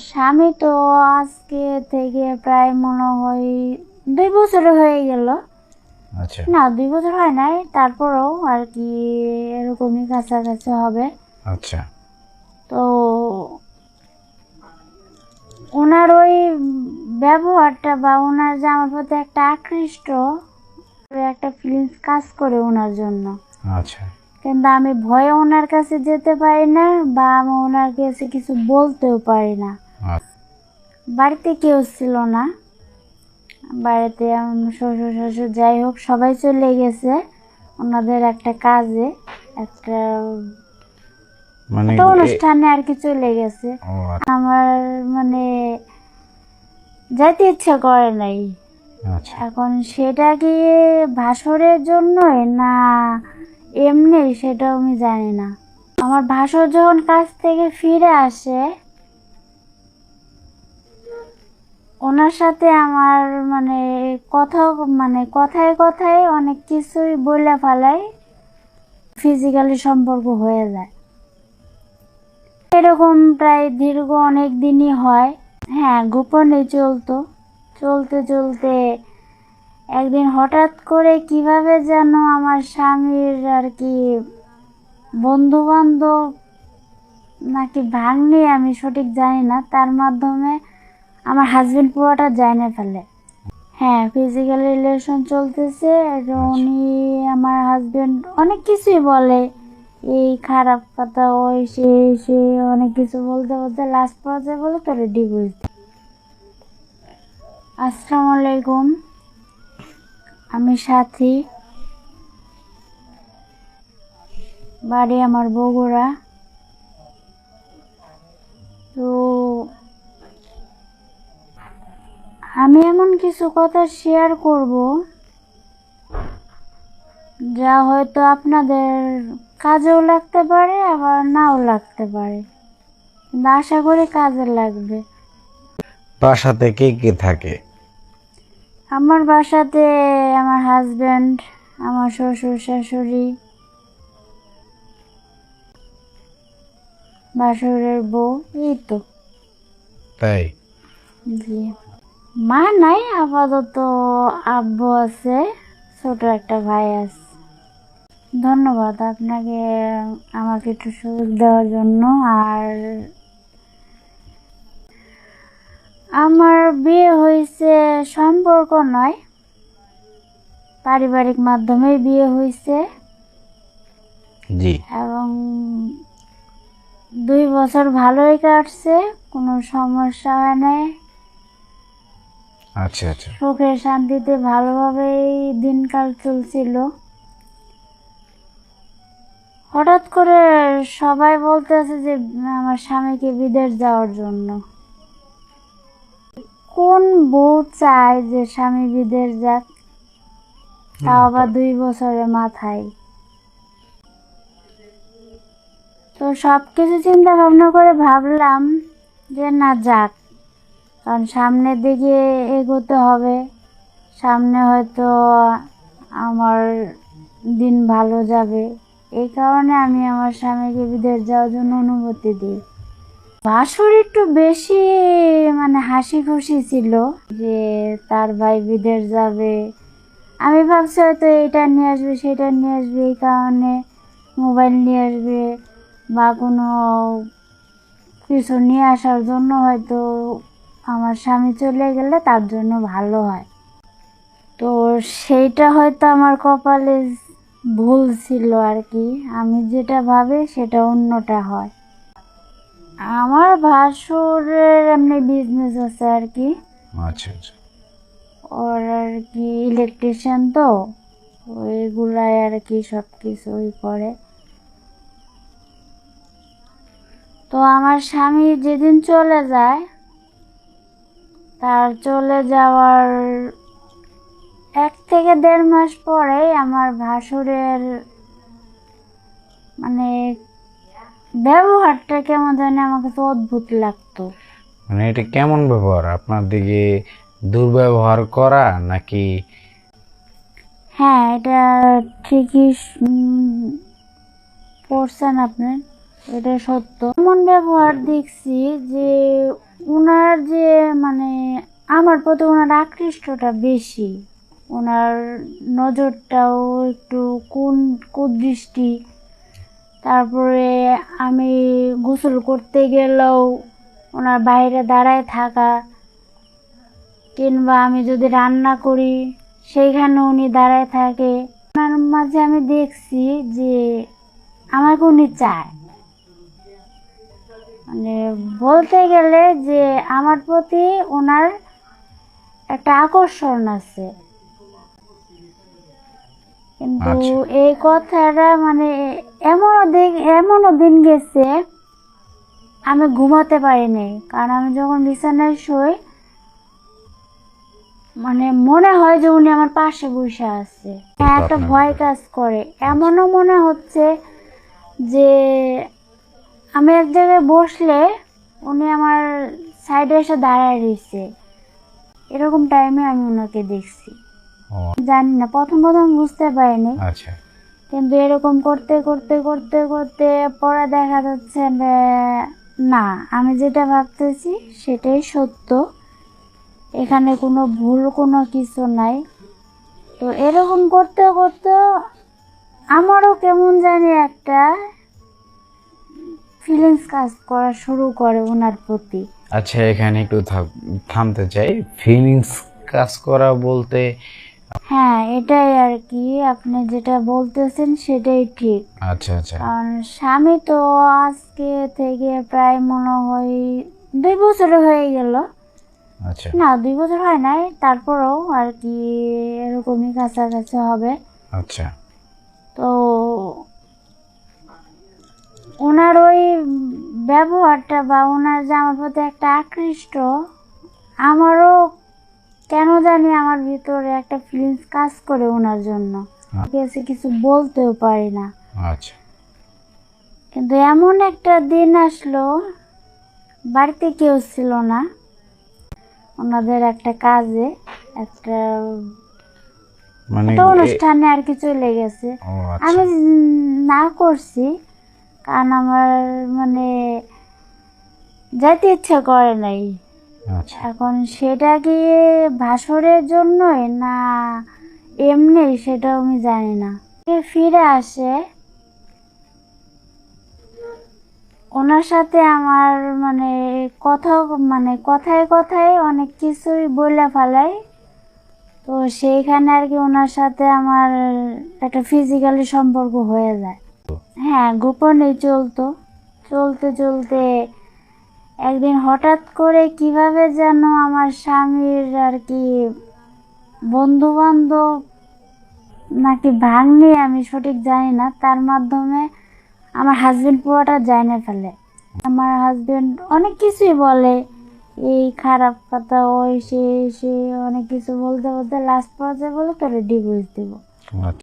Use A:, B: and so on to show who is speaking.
A: স্বামী তো আজকে থেকে প্রায় মনে হয় 2 বছর হয়ে গেল।
B: আচ্ছা
A: না, 2 বছর হয় নাই, তারপরেও আর কি এরকমই কাছাকাছি হবে।
B: আচ্ছা
A: তো ওনার ওই ব্যবহারটা বা ওনার যে আমার প্রতি একটা আকৃষ্ট একটা ফিলিংস কাজ করে ওনার জন্য,
B: আচ্ছা
A: কিন্তু আমি ভয়ে ওনার কাছে যেতে পারি না বা আমি ওনার কাছে কিছু বলতেও পারি না। বাড়িতে কেউ ছিল না, বাড়িতে আমার শ্বশুর শাশুড়ি যাই হোক সবাই চলে গেছে ওনাদের একটা কাজে, একটা
B: মানে
A: অনুষ্ঠানে আর কি চলে গেছে। আমার মানে যাইতে ইচ্ছা করে নাই।
B: আচ্ছা
A: এখন সেটা কি ভাসরের জন্যই না এমনি সেটাও আমি জানি না। আমার ভাসর যখন কাজ থেকে ফিরে আসে, ওনার সাথে আমার মানে কথায় কথায় অনেক কিছুই বলে ফেলাই, ফিজিক্যালি সম্পর্ক হয়ে যায়। এরকম প্রায় দীর্ঘ অনেক দিনই হয়। হ্যাঁ, গোপনে চলতে চলতে একদিন হঠাৎ করে কিভাবে যেন আমার স্বামীর আর কি বন্ধু বান্ধব নাকি ভাগ্নি, আমি সঠিক জানি না, তার মাধ্যমে আমার হাজবেন্ড পুরোটা জানে ফেলে। হ্যাঁ, ফিজিক্যাল রিলেশন চলতেছে। উনি আমার হাজবেন্ড অনেক কিছুই বলে, এই খারাপ কথা, ওই সে অনেক কিছু বলতে বলতে লাস্ট পর্যায়ে বলে তোরে ডিভোর্স। আসসালামু আলাইকুম, আমি সাথী, বাড়ি আমার বগুড়া। তো আমি এমন কিছু কথা শেয়ার করব যা হয়তো আপনাদের কাজেও লাগতে পারে আবার নাও লাগতে পারে, কিন্তু আশা করি কাজে লাগবে।
B: বাসাতে কে কে থাকে?
A: আমার বাসাতে আমার হাজবেন্ড, আমার শ্বশুর শাশুড়ি, বাসুরের বউ, এই তো।
B: তাই?
A: জি, মা নাই আপাতত, আব্বু আছে, ছোট একটা ভাই আছে। ধন্যবাদ আপনাকে আমাকে একটু সুযোগ দেওয়ার জন্য। আর আমার বিয়ে হয়েছে সম্পর্ক নয়, পারিবারিক মাধ্যমেই বিয়ে হয়েছে।
B: জি
A: এবং 2 বছর ভালোই কাটছে, কোনো সমস্যা হয় নাই।
B: আচ্ছা আচ্ছা
A: সুখে শান্তিতে ভালোভাবেই দিনকাল চলছিল। হঠাৎ করে সবাই বলতেছে যে আমার স্বামীকে বিদেশ যাওয়ার জন্য। কোন বউ চায় যে স্বামী বিদেশ যাক, তাও আবার 2 বছরের মাথায়? তো সবকিছু চিন্তা ভাবনা করে ভাবলাম যে না যাক, কারণ সামনের দিকে এগোতে হবে, সামনে হয়তো আমার দিন ভালো যাবে। এই কারণে আমি আমার স্বামীকে বিদেশ যাওয়ার জন্য অনুমতি দিই। ভাসুর একটু বেশি মানে হাসি খুশি ছিল যে তার ভাই বিদেশ যাবে। আমি ভাবছি হয়তো এটা নিয়ে আসবে সেটা নিয়ে আসবে, এই কারণে মোবাইল নিয়ে আসবে বা কোনো কিছু নিয়ে আসার জন্য হয়তো আমার স্বামী চলে গেলে তার জন্য ভালো হয়। তো সেইটা হয়তো আমার কপালে ভুল ছিল আর কি, আমি যেটা ভাবি সেটা অন্যটা হয়। আমার ভাসুরের এমনি বিজনেস আছে আর কি,
B: আচ্ছা আচ্ছা
A: ওর আর কি ইলেকট্রিশিয়ান, তো ওইগুলাই আর কি সব কিছুই করে। তো আমার স্বামী যেদিন চলে যায়, তার চলে যাওয়ার 1 থেকে 1.5 মাস পরে আমার ভাসুরের মানে ব্যবহারটা কেমন জানি আমার কাছে অদ্ভুত লাগতো।
B: মানে এটা কেমন ব্যবহার? আপনার দিকে দুর্ব্যবহার করা নাকি?
A: হ্যাঁ, এটা ঠিকই পড়ছেন আপনি, এটা সত্য। এমন ব্যবহার দেখছি যে ওনার যে মানে আমার প্রতি ওনার আকৃষ্টটা বেশি, ওনার নজরটাও একটু কুদৃষ্টি। তারপরে আমি গোসল করতে গেলেও ওনার বাইরে দাঁড়ায় থাকা, কিংবা আমি যদি রান্না করি সেইখানে উনি দাঁড়ায় থাকে। ওনার মাঝে আমি দেখছি যে আমাকে উনি চায়, মানে বলতে গেলে যে আমার প্রতি ওনার একটা আকর্ষণ আছে। কিন্তু
B: আচ্ছা।
A: এই কথাটা মানে এমনও দিন গেছে আমি ঘুমাতে পারিনি, কারণ আমি যখন বিছানায় শুই মানে মনে হয় যে উনি আমার পাশে বসে আছে। হ্যাঁ, একটা
B: আপনার
A: ভয় কাজ করে। এমনও মনে হচ্ছে যে আমি এক জায়গায় বসলে উনি আমার সাইডে এসে দাঁড়ায় রয়েছে, এরকম টাইমে আমি ওনাকে দেখছি।
B: ও
A: জানি না, প্রথম প্রথম বুঝতে পারিনি,
B: আচ্ছা।
A: কিন্তু এরকম করতে করতে করতে করতে পরে দেখা যাচ্ছে না, আমি যেটা ভাবতেছি সেটাই সত্য, এখানে কোনো ভুল কোনো কিছু নাই। তো এরকম করতে করতে আমারও কেমন জানি একটা ফিলিংস কাজ করা শুরু করে ওনার প্রতি।
B: আচ্ছা, এখানে একটু থামতে চাই। ফিলিংস কাজ করা বলতে?
A: হ্যাঁ, এটাই আর কি, আপনি যেটা বলতেছেন সেটাই ঠিক।
B: আচ্ছা আচ্ছা।
A: কারণ স্বামী তো আজকে থেকে প্রায় মনে হয় 2 বছর হয়ে গেল।
B: আচ্ছা
A: না, 2 বছর হয় নাই, তারপরেও আর কি এরকমই কাছাকাছি হবে।
B: আচ্ছা।
A: তো ওনার ওই ব্যবহারটা বা ওনার যে আমার প্রতি একটা আকৃষ্ট, আমারও কেন জানি আমার ভিতরে একটা ফিলিংস কাজ করে ওনার জন্য। কিছু বলতেও পারি না।
B: আচ্ছা
A: কিন্তু এমন একটা দিন আসলো, বাড়িতে কেউ ছিল না, ওনাদের একটা কাজে একটা
B: মানে
A: একটা অনুষ্ঠানে আর কি চলে গেছে।
B: ও আচ্ছা
A: আমি না করছি, কারণ আমার মানে যেতে ইচ্ছে করে নাই।
B: আচ্ছা।
A: এখন সেটা কি ভাসরের জন্যই না এমনি সেটা আমি জানি না। ফিরে আসে, ওনার সাথে আমার মানে কথা মানে কথায় কথায় অনেক কিছুই বলে ফেলাই। তো সেইখানে আর কি ওনার সাথে আমার একটা ফিজিক্যালি সম্পর্ক হয়ে যায়। হ্যাঁ, গোপনেই চলতো। চলতে চলতে একদিন হঠাৎ করে কিভাবে যেন আমার স্বামীর আর কি বন্ধু বান্ধব নাকি ভাগ্নি, আমি সঠিক জানি না, তার মাধ্যমে আমার হাজবেন্ড পুরোটা জানে ফেলে। আমার হাজবেন্ড অনেক কিছুই বলে, এই খারাপ কথা, ওই সে অনেক কিছু বলতে বলতে লাস্ট পর্যায়ে বলে তোরে ডিভোর্স দিব।
B: আচ্ছা।